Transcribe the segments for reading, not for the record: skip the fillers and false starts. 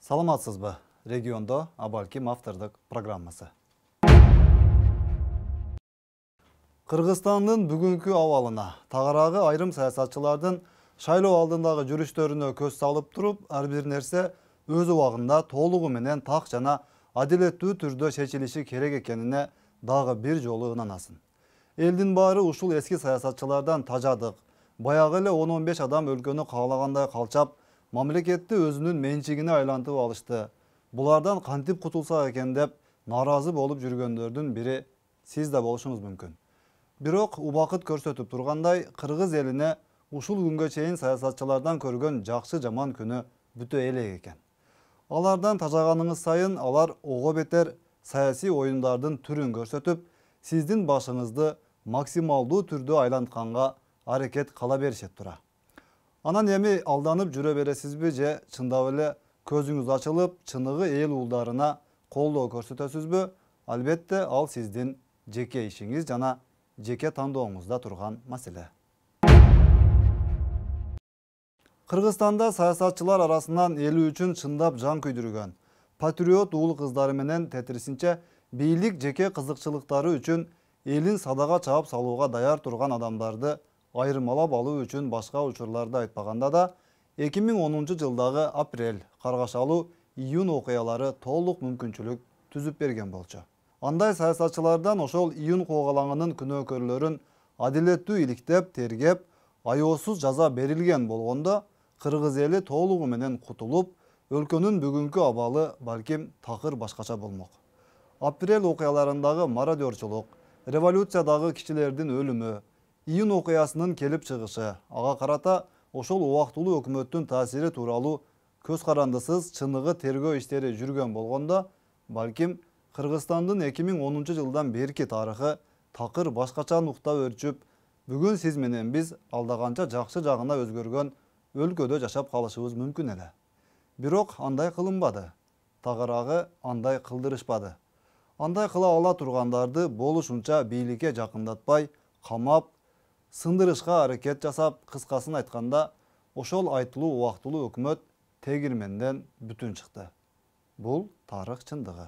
Саламатсызбы? Региондо Абалким автордук программасы. Кыргызстандын бүгүнкү абалына тагыраагы айрым саясатчылардын шайлоо алдындагы жүрүштөрүнө көз салып туруп, ар бир нерсе өз убагында толугу менен так жана адилеттүү түрдө чечилиши керек экенине дагы бир жолу ынанасың. Элдин баары ушул эски саясатчылардан тажадык. Баягы эле 10-15 адам өлкөнү каалагандай калчап, мамлекетти өзүнүн менчигине айлантып алышты. Булардан кантип кутулсак экен деп нааразы болуп жүргөндөрдүн бири сиз да болушуңуз мүмкүн. Бирок убакыт көрсөтүп тургандай, кыргыз элине ушул күнгө чейин саясатчылардан көргөн жакшы жаман күнү бүтө элек экен. Алардан тажаганыңыз сайын алар ого бетер саясий оюндардын түрүн көрсөтүп, сиздин башыңызды максималдуу түрдө айлантканга аракет кыла беришет тура. Анан эми алданып жүрө бересизби же чындап эле көзүңүз ачылып, чыныгы эл уулдарына колдоо көрсөтөсүзбү? Албетте ал сиздин жеке ишиңиз жана жеке тандооңузда турган маселе. Кыргызстанда саясатчылар арасынан эли үчүн чындап жан күйдүргөн, патриот уул кыздары менен тетирисинче бийлик жеке кызыкчылыктары үчүн элин садага чаап салууга даяр турган адамдарды айырмалап алуу үчүн башка учурларды айтпаганда да 2010 жылдагы апрель, каргашалуу июнь окуялары толук мүмкүнчүлүк түзүп берген болчу. Андай саясатчылардан ошол июнь коогалаңынын күнөөкөрлөрүн адилеттүү иликтеп, тергеп, аяосуз жаза берилген болгондо, кыргыз эли толугу менен кутулуп, өлкөнүн бүгүнкү абалы балким такыр башкача болмок. Апрель окуяларындагы мародерчулук, революциядагы кишилердин өлүмү, июнь окуясынын келип чыгышы, ага карата ошол убактылуу өкмөттүн таасири тууралуу көз карандысыз чыныгы тергөө иштери жүргөн болгондо, балким Кыргызстандын 2010 жылдан берки тарыхы такыр башкача нукта өрчүп, бүгүн сиз менен биз алдаганча жакшы жагына өзгөргөн өлкөдө жашап калышыбыз мүмкүн эле. Бирок андай кылынбады. Тагыраагы андай кылдырышпады. Андай кыла ала тургандарды болушунча бийликке жакындатпай, камап, сындырышка аракет жасап, кыскасын айтканда, ошол айтылуу убактылуу өкмөт тегирменден бүтүн чыкты. Бул тарых чындыгы.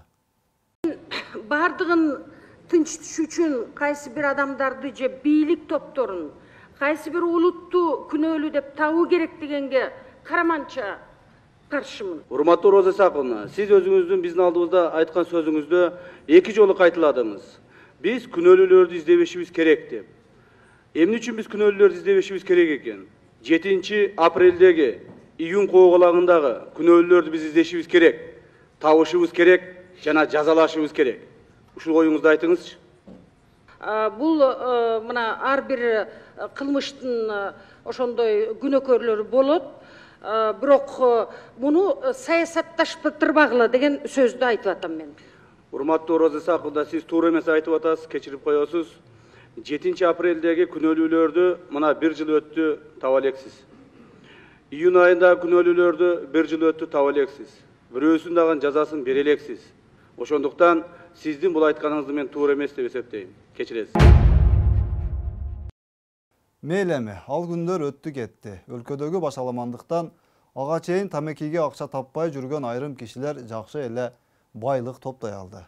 Бардығын тынчтыш үчүн кайсы бир адамдарды же бийлик топторун, кайсы бир улутту күнөөлүү деп табуу керек дегенге караманча каршымын. Урматтуу Роза Исаковна, сиз өзүңүздүн биздин алдыбызда айткан сөзүңүздө эки жолу кайталадыңыз. Биз күнөөлүүлөрдү издебешибиз керек деп. Эмне үчүн биз күнөөлүүлөрдү издебешибиз керек экен? 7 апрелдеги июнь коогалагындагы күнөөлүүлөрдү биз издешибиз керек, табышыбыз керек жана жазалашыбыз керек. Ушул оюңузду айтыңызчы. Бул мына ар бир кылмыштын ошондой күнөөкөрлөрү болот. Бирок муну саясатташтырбагыла деген сөздү айтып атам мен. Урматтуу Роза Исаковна, сиз туура эмес айтып атасыз, кечирип коесуз. 7 апрелдеги күнөөлүүлөрдү мына 1 жыл өттү, таба элексиз. Июнь айындагы күнөөлүүлөрдү 1 жыл өттү, таба элексиз. Бирөөсүн дагы жазасын бере элексиз. Ошондуктан сиздин бул айтканыңызды мен туура эмес деп эсептейм. Кечиресиз. Мейлеми, ал күндөр өттү кетти. Өлкөдөгү башаламандыктан ага чейин тамекиге акча таппай жүргөн айрым кишилер жакшы эле байлык топтой алды.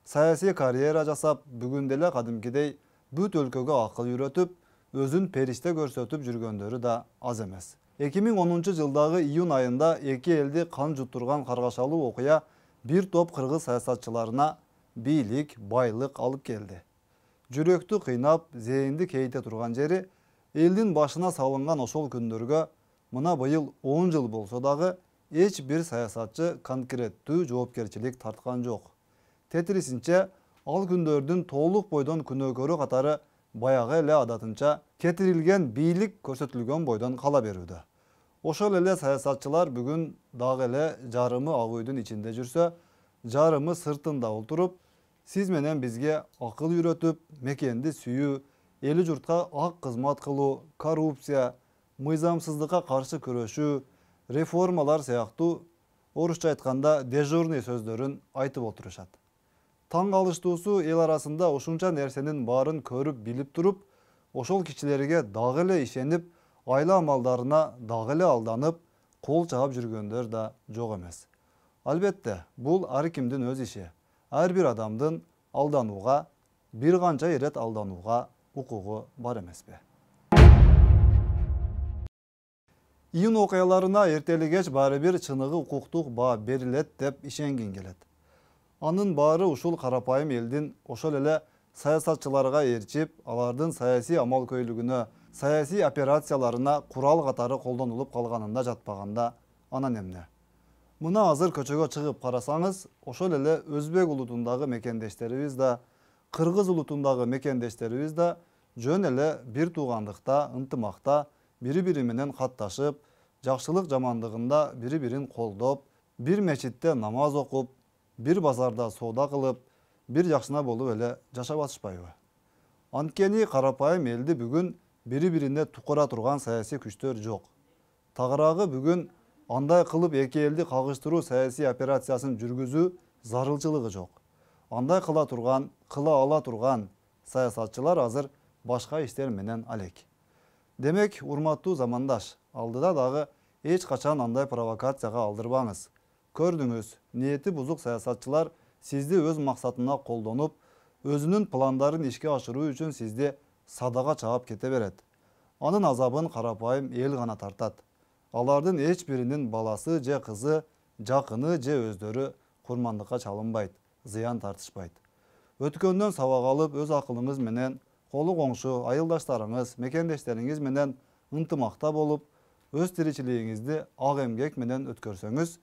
Саясий карьера жасап, бүгүн деле кадимкидей бүт өлкөгө акыл үйрөтүп, өзүн периште көрсөтүп жүргөндөрү да аз эмес. 2010 жылдагы июнь айында эки элди кан жуттурган каргашалуу окуя бир топ кыргыз саясатчыларына бийлик, байлык алып келди. Жүрөктү кыйнап, зээнди кейте турган жери элдин башына салынган ошол күндөргө мына быйыл 10 жыл болсо дагы эч бир саясатчы конкреттүү жоопкерчилик тарткан жок. Тетирисинче, ал күндөрдүн толук бойдон күнөөкөрү катары баягы эле адатынча кетирилген бийлик көрсөтүлгөн бойдон кала берүүдө. Ошол эле саясатчылар бүгүн дагы эле жарымы ак үйдүн ичинде жүрсө, жарымы сыртында отуруп, сиз менен бизге акыл үйрөтүп, мекенди сүйүү, эли журтка ак кызмат кылуу, коррупция, мыйзамсыздыкка каршы күрөшүү, реформалар сыяктуу, орусча айтканда дежурный сөздөрүн айтып отурушат. Таң калыштуусу эл арасында ушунча нерсенин баарын көрүп билип туруп, ошол кишилерге дагы эле ишенип, айла амалдарына дагы эле алданып, кол чаап жүргөндөр да жок эмес. Albatta, bul ар кимдин өз иши. Ар бир адамдын алданууга, бир канча ирет алданууга укугу бар эмеспи? Июнь окуяларына эртели кеч баары бир чыныгы укуктук баа берилет деп ишенгин келет. Анын баары ушул карапайым элдин ошол эле саясатчыларга ээрчип, алардын саясий амал-көйлүгүнө, саясий операцияларына курал катары колдонулуп калганында жатпаганда анан эмне? Мына азыр көчөгө чыгып карасаңыз, ошол эле өзбек улутундагы мекендештерибиз да, кыргыз улутундагы мекендештерибиз да жөн эле бир туугандыкта, ынтымакта, бири-бири менен катташып, жакшылык жамандыгында бири-бирин колдоп, бир мечитте намаз окуп, бир базарда соода кылып, бир жакшына болуп эле жашап атышпайбы? Анткени карапайым элди бүгүн бири-бирине тукура турган саясий күчтөр жок. Тагыраагы бүгүн андай кылып эки элди кагыштыруу саясий операциясын жүргүзүү зарылчылыгы жок. Андай кыла турган, кыла ала турган саясатчылар азыр башка иштер менен алек. Демек, урматтуу замандаш, алдыда дагы эч качан андай провокацияга алдырбаңыз. Көрдүңүз, ниети бузук саясатчылар сизди өз максатына колдонуп, өзүнүн пландарын ишке ашыруу үчүн сизди садага чаап кете берет. Анын азабын карапайым эл гана тартат. Алардын эч биринин баласы же кызы, жакыны же өздөрү курмандыкка чалынбайт, зыян тартышпайт. Өткөндөн сабак алып, өз акылыңыз менен колу коңшу, айылдаштарыңыз, мекендештериңиз менен ынтымакта болуп, өз тиричилигиңизди ак эмгек менен өткөрсөңүз,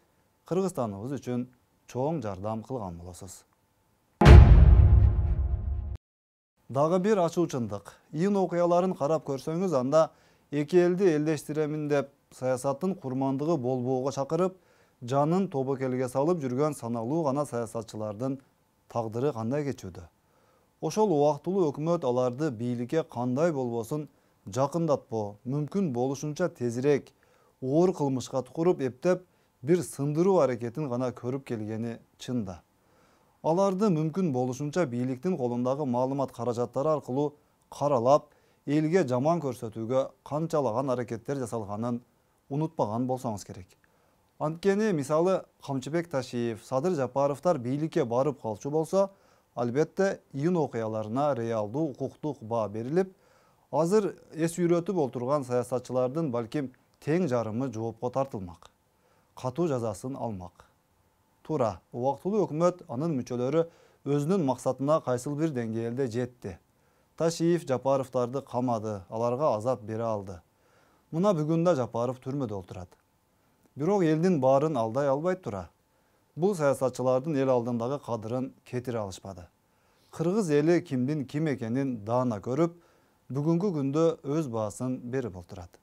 Кыргызстаныбыз үчүн чоң жардам кылган болосуз. Дагы бир ачуу чындык. Июнь окуяларын карап көрсөңүз, анда эки элди элдештиремин деп саясаттын курмандыгы болбоого чакырып, жанын тобокелге салып жүргөн саналуу гана саясатчылардын тагдыры кандай кечүүдө? Ошол убактылуу өкмөт аларды бийликке кандай болбосун жакындатпоо, мүмкүн болушунча тезирээк оор кылмышка тукуруп эптеп, бир сындыруу аракетин гана көрүп келгени чын да. Аларды мүмкүн болушунча бийликтин колундагы маалымат каражаттары аркылуу каралап, элге жаман көрсөтүүгө канчалаган аракеттер жасалганын унутпаган болсоңуз керек. Анткени мисалы Камчыбек Ташиев, Садыр Жапаровдор бийликке барып калчу болсо, албетте июнь окуяларына реалдуу укуктук баа берилип, азыр эс үйрөтүп отурган саясатчылардын балким тең жарымы жоопко тартылмак, катуу жазасын алмак. Туура, убактылуу өкмөт анын мүчөлөрү өзүнүн максатына кайсыл бир деңгээлде жетти. Ташиев Жапаровдорду камады, аларга азап бере алды. Мына бүгүн да Жапаров түрмөдө отурат. Бирок элдин баарын алдай албайт тура. Бул саясатчылардын эл алдындагы кадырын кетире алышпады. Кыргыз эли кимдин ким экенин даана көрүп, бүгүнкү күндө өз баасын берип отурат.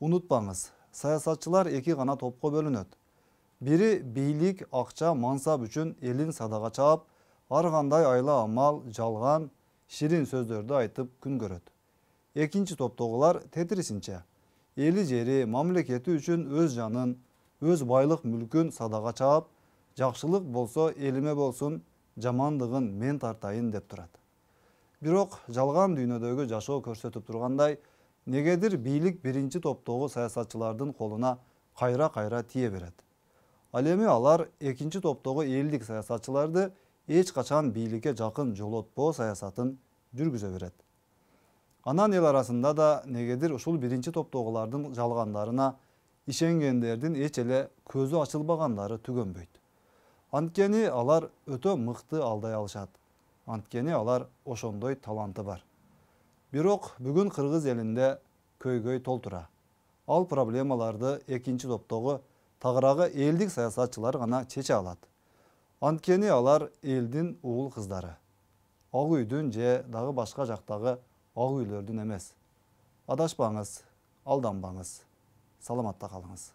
Унутпаңыз, саясатчылар эки гана топко бөлүнөт. Бири бийлик, акча, мансап үчүн элин садага чаап, ар кандай айла амал, жалган, ширин сөздөрдү айтып күн көрөт. Экинчи топтогулар тетирисинче эли жери, мамлекети үчүн өз жанын, өз байлык мүлкүн садага чаап, жакшылык болсо элиме болсун, жамандыгын мен тартайын деп турат. Бирок жалган дүйнөдөгү жашоо көрсөтүп тургандай, негедир бийлик биринчи топтогу саясатчылардын колуна кайра-кайра тие берет. Ал эми алар экинчи топтогу элдик саясатчыларды эч качан бийликке жакын жолотпоо саясатын жүргүзө берет. Анан эл арасында да негедир ушул биринчи топтогулардын жалгандарына ишенгендердин эч эле көзү ачылбагандары түгөнбөйт. Анткени алар өтө мыкты алдай алышат. Анткени алар ошондой таланты бар. Бирок бүгүн кыргыз элинде көйгөй толтура. Ал проблемаларды экинчи топтогу тагыраагы элдик саясатчылар гана чече алат. Анткени алар элдин уул кыздары. Ак үйдүн же дагы башка жактагы ак үйлөрдүн эмес. Адашпаңыз, алданбаңыз. Саламатта калыңыз.